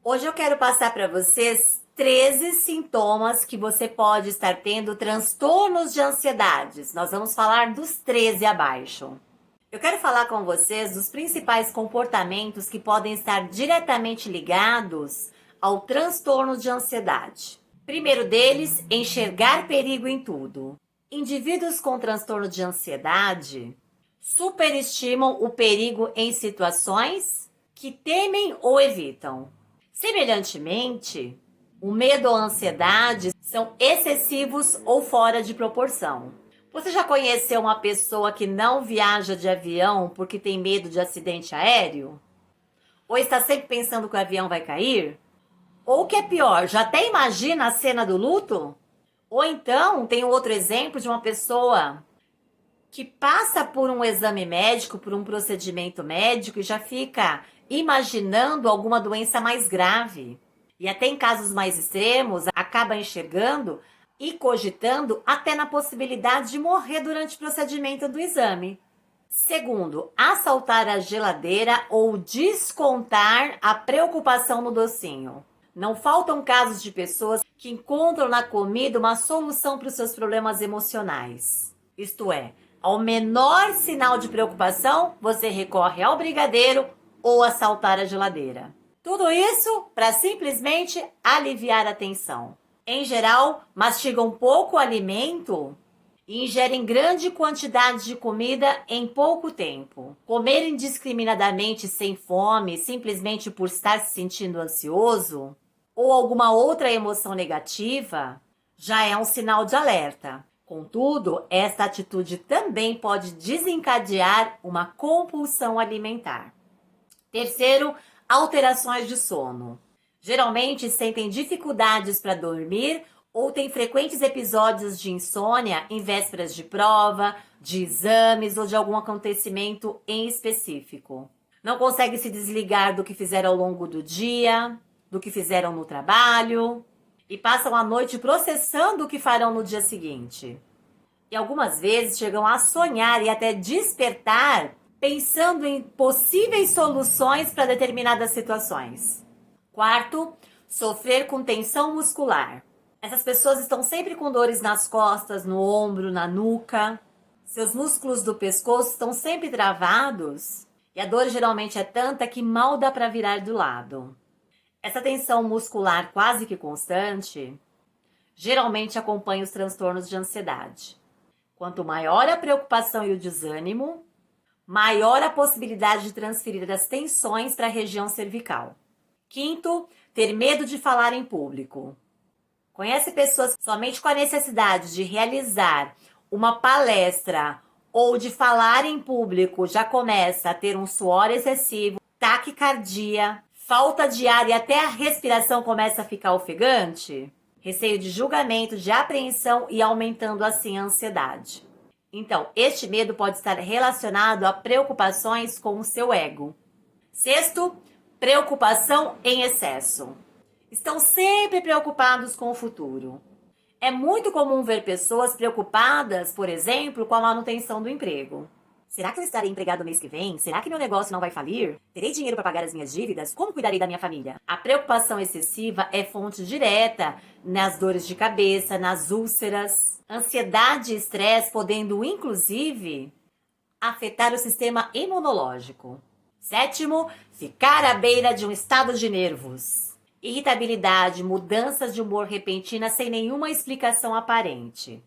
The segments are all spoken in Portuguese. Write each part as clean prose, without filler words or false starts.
Hoje eu quero passar para vocês 13 sintomas que você pode estar tendo transtornos de ansiedades. Nós vamos falar dos 13 abaixo. Eu quero falar com vocês dos principais comportamentos que podem estar diretamente ligados ao transtorno de ansiedade. Primeiro deles, enxergar perigo em tudo. Indivíduos com transtorno de ansiedade superestimam o perigo em situações que temem ou evitam. Semelhantemente, o medo ou a ansiedade são excessivos ou fora de proporção. Você já conheceu uma pessoa que não viaja de avião porque tem medo de acidente aéreo? Ou está sempre pensando que o avião vai cair? Ou o que é pior, já até imagina a cena do luto? Ou então tem outro exemplo de uma pessoa que passa por um exame médico, por um procedimento médico e já fica imaginando alguma doença mais grave. E até em casos mais extremos, acaba enxergando e cogitando até na possibilidade de morrer durante o procedimento do exame. Segundo, assaltar a geladeira ou descontar a preocupação no docinho. Não faltam casos de pessoas que encontram na comida uma solução para os seus problemas emocionais. Isto é, ao menor sinal de preocupação, você recorre ao brigadeiro ou assaltar a geladeira. Tudo isso para simplesmente aliviar a tensão. Em geral, mastigam pouco alimento e ingerem grande quantidade de comida em pouco tempo. Comer indiscriminadamente sem fome, simplesmente por estar se sentindo ansioso, ou alguma outra emoção negativa, já é um sinal de alerta. Contudo, esta atitude também pode desencadear uma compulsão alimentar. Terceiro, alterações de sono. Geralmente sentem dificuldades para dormir ou têm frequentes episódios de insônia em vésperas de prova, de exames ou de algum acontecimento em específico. Não conseguem se desligar do que fizeram ao longo do dia, do que fizeram no trabalho e passam a noite processando o que farão no dia seguinte. E algumas vezes chegam a sonhar e até despertar pensando em possíveis soluções para determinadas situações. Quarto, sofrer com tensão muscular. Essas pessoas estão sempre com dores nas costas, no ombro, na nuca. Seus músculos do pescoço estão sempre travados e a dor geralmente é tanta que mal dá para virar do lado. Essa tensão muscular quase que constante geralmente acompanha os transtornos de ansiedade. Quanto maior a preocupação e o desânimo, maior a possibilidade de transferir as tensões para a região cervical. Quinto, ter medo de falar em público. Conhece pessoas que somente com a necessidade de realizar uma palestra ou de falar em público já começa a ter um suor excessivo, taquicardia, falta de ar e até a respiração começa a ficar ofegante? Receio de julgamento, de apreensão e aumentando assim a ansiedade. Então, este medo pode estar relacionado a preocupações com o seu ego. Sexto, preocupação em excesso. Estão sempre preocupados com o futuro. É muito comum ver pessoas preocupadas, por exemplo, com a manutenção do emprego. Será que eu estarei empregado mês que vem? Será que meu negócio não vai falir? Terei dinheiro para pagar as minhas dívidas? Como cuidarei da minha família? A preocupação excessiva é fonte direta nas dores de cabeça, nas úlceras, ansiedade e estresse, podendo inclusive afetar o sistema imunológico. Sétimo, ficar à beira de um estado de nervos. Irritabilidade, mudanças de humor repentina sem nenhuma explicação aparente.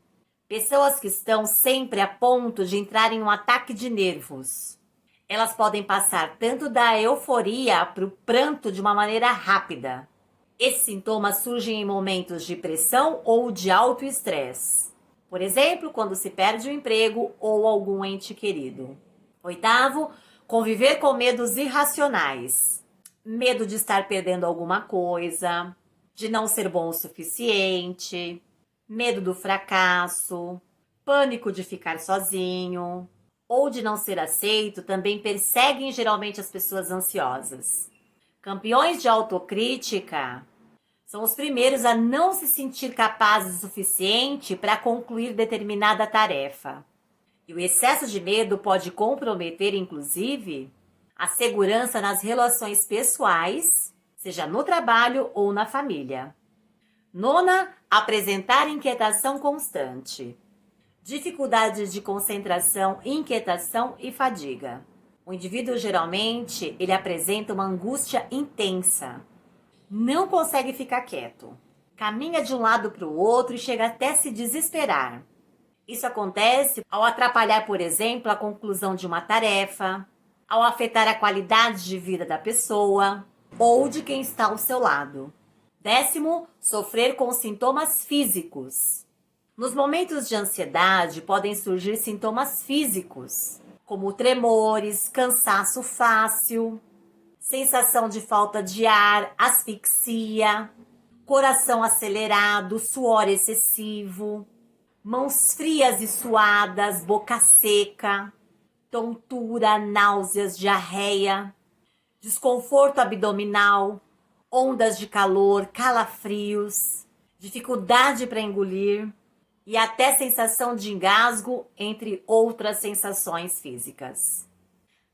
Pessoas que estão sempre a ponto de entrar em um ataque de nervos. Elas podem passar tanto da euforia para o pranto de uma maneira rápida. Esses sintomas surgem em momentos de pressão ou de alto estresse. Por exemplo, quando se perde o emprego ou algum ente querido. Oitavo, conviver com medos irracionais. Medo de estar perdendo alguma coisa, de não ser bom o suficiente, medo do fracasso, pânico de ficar sozinho ou de não ser aceito também perseguem geralmente as pessoas ansiosas. Campeões de autocrítica são os primeiros a não se sentir capazes o suficiente para concluir determinada tarefa. E o excesso de medo pode comprometer, inclusive, a segurança nas relações pessoais seja no trabalho ou na família. Nona, apresentar inquietação constante. Dificuldades de concentração, inquietação e fadiga. O indivíduo geralmente ele apresenta uma angústia intensa. Não consegue ficar quieto. Caminha de um lado para o outro e chega até se desesperar. Isso acontece ao atrapalhar, por exemplo, a conclusão de uma tarefa, ao afetar a qualidade de vida da pessoa ou de quem está ao seu lado. 10º, sofrer com sintomas físicos. Nos momentos de ansiedade podem surgir sintomas físicos, como tremores, cansaço fácil, sensação de falta de ar, asfixia, coração acelerado, suor excessivo, mãos frias e suadas, boca seca, tontura, náuseas, diarreia, desconforto abdominal, ondas de calor, calafrios, dificuldade para engolir e até sensação de engasgo, entre outras sensações físicas.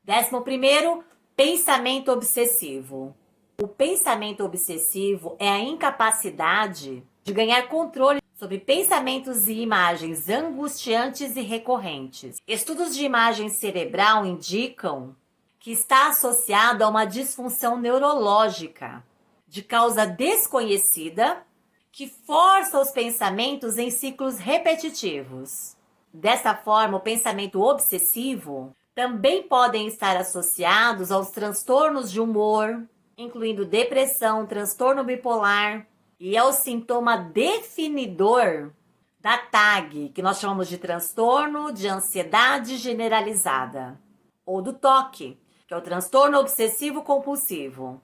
11º, pensamento obsessivo. O pensamento obsessivo é a incapacidade de ganhar controle sobre pensamentos e imagens angustiantes e recorrentes. Estudos de imagem cerebral indicam que está associado a uma disfunção neurológica de causa desconhecida que força os pensamentos em ciclos repetitivos. Dessa forma, o pensamento obsessivo também podem estar associados aos transtornos de humor, incluindo depressão, transtorno bipolar, e é o sintoma definidor da TAG, que nós chamamos de transtorno de ansiedade generalizada, ou do TOC, que é o transtorno obsessivo compulsivo,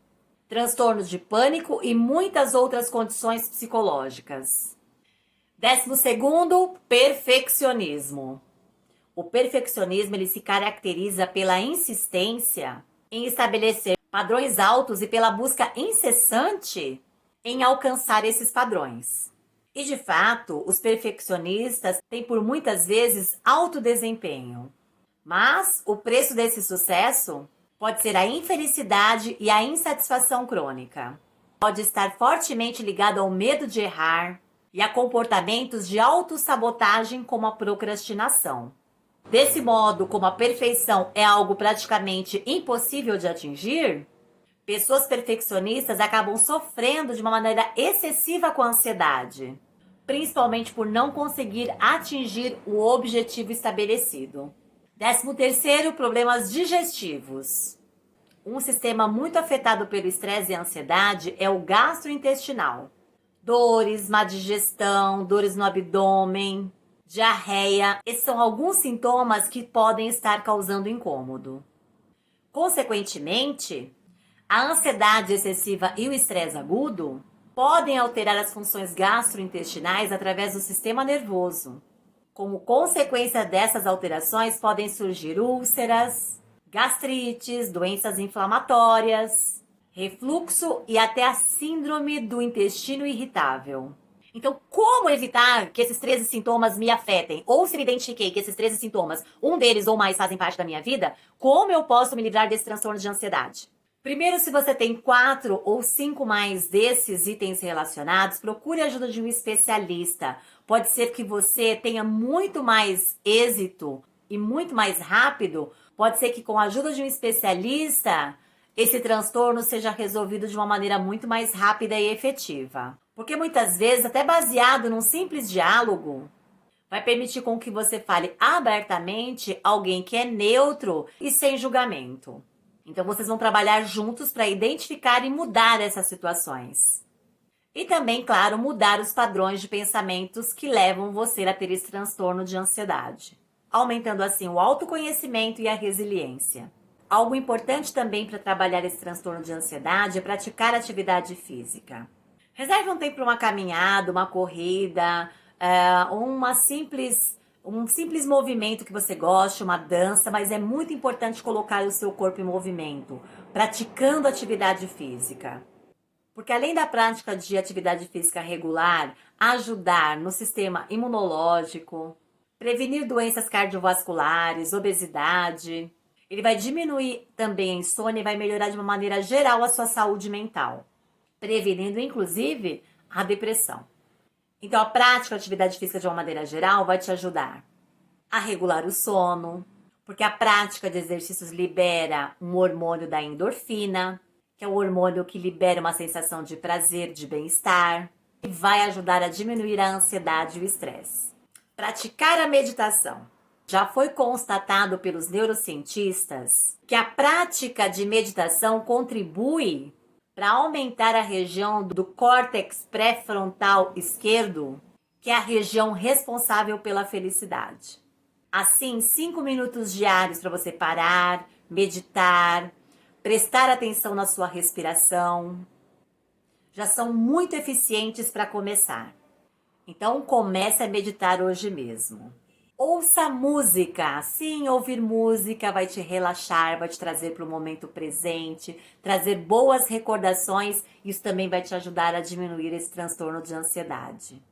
transtornos de pânico e muitas outras condições psicológicas. 12º, perfeccionismo. O perfeccionismo ele se caracteriza pela insistência em estabelecer padrões altos e pela busca incessante em alcançar esses padrões. E de fato, os perfeccionistas têm por muitas vezes alto desempenho. Mas o preço desse sucesso pode ser a infelicidade e a insatisfação crônica. Pode estar fortemente ligado ao medo de errar e a comportamentos de autossabotagem como a procrastinação. Desse modo, como a perfeição é algo praticamente impossível de atingir, pessoas perfeccionistas acabam sofrendo de uma maneira excessiva com a ansiedade, principalmente por não conseguir atingir o objetivo estabelecido. 13º, problemas digestivos. Um sistema muito afetado pelo estresse e ansiedade é o gastrointestinal. Dores, má digestão, dores no abdômen, diarreia, esses são alguns sintomas que podem estar causando incômodo. Consequentemente, a ansiedade excessiva e o estresse agudo podem alterar as funções gastrointestinais através do sistema nervoso. Como consequência dessas alterações, podem surgir úlceras, gastrites, doenças inflamatórias, refluxo e até a síndrome do intestino irritável. Então, como evitar que esses 13 sintomas me afetem? Ou se eu identifiquei que esses 13 sintomas, um deles ou mais fazem parte da minha vida, como eu posso me livrar desse transtorno de ansiedade? Primeiro, se você tem 4 ou 5 mais desses itens relacionados, procure a ajuda de um especialista. Pode ser que você tenha muito mais êxito e muito mais rápido. Pode ser que com a ajuda de um especialista, esse transtorno seja resolvido de uma maneira muito mais rápida e efetiva. Porque muitas vezes, até baseado num simples diálogo, vai permitir com que você fale abertamente alguém que é neutro e sem julgamento. Então, vocês vão trabalhar juntos para identificar e mudar essas situações. E também, claro, mudar os padrões de pensamentos que levam você a ter esse transtorno de ansiedade, aumentando assim o autoconhecimento e a resiliência. Algo importante também para trabalhar esse transtorno de ansiedade é praticar atividade física. Reserve um tempo para uma caminhada, uma corrida, um simples movimento que você goste, uma dança, mas é muito importante colocar o seu corpo em movimento, praticando atividade física. Porque além da prática de atividade física regular, ajudar no sistema imunológico, prevenir doenças cardiovasculares, obesidade, ele vai diminuir também a insônia e vai melhorar de uma maneira geral a sua saúde mental. prevenindo inclusive a depressão. Então, a prática de atividade física de uma maneira geral vai te ajudar a regular o sono, porque a prática de exercícios libera um hormônio da endorfina, que é o hormônio que libera uma sensação de prazer, de bem-estar, e vai ajudar a diminuir a ansiedade e o estresse. Praticar a meditação. Já foi constatado pelos neurocientistas que a prática de meditação contribui para aumentar a região do córtex pré-frontal esquerdo, que é a região responsável pela felicidade. Assim, 5 minutos diários para você parar, meditar, prestar atenção na sua respiração, já são muito eficientes para começar. Então, comece a meditar hoje mesmo. Ouça música. Sim, ouvir música vai te relaxar, vai te trazer para o momento presente, trazer boas recordações. Isso também vai te ajudar a diminuir esse transtorno de ansiedade.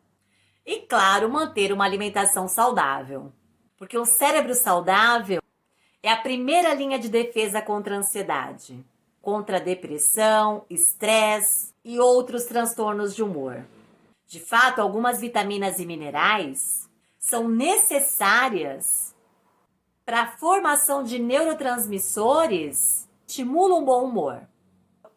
E, claro, manter uma alimentação saudável. Porque o cérebro saudável é a primeira linha de defesa contra a ansiedade, contra a depressão, estresse e outros transtornos de humor. De fato, algumas vitaminas e minerais são necessárias para a formação de neurotransmissores que estimulam o bom humor,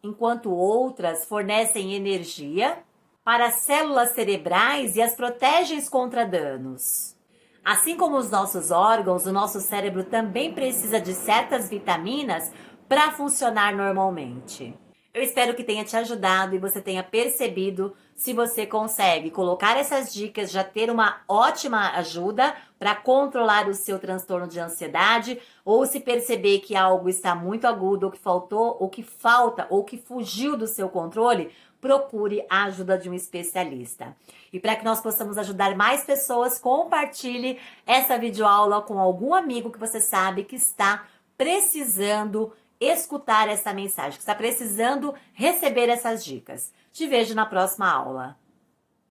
enquanto outras fornecem energia para as células cerebrais e as protegem contra danos. Assim como os nossos órgãos, o nosso cérebro também precisa de certas vitaminas para funcionar normalmente. Eu espero que tenha te ajudado e você tenha percebido se você consegue colocar essas dicas, já ter uma ótima ajuda para controlar o seu transtorno de ansiedade, ou se perceber que algo está muito agudo, ou que faltou, ou que falta, ou que fugiu do seu controle, procure a ajuda de um especialista. E para que nós possamos ajudar mais pessoas, compartilhe essa videoaula com algum amigo que você sabe que está precisando escutar essa mensagem, que está precisando receber essas dicas. Te vejo na próxima aula.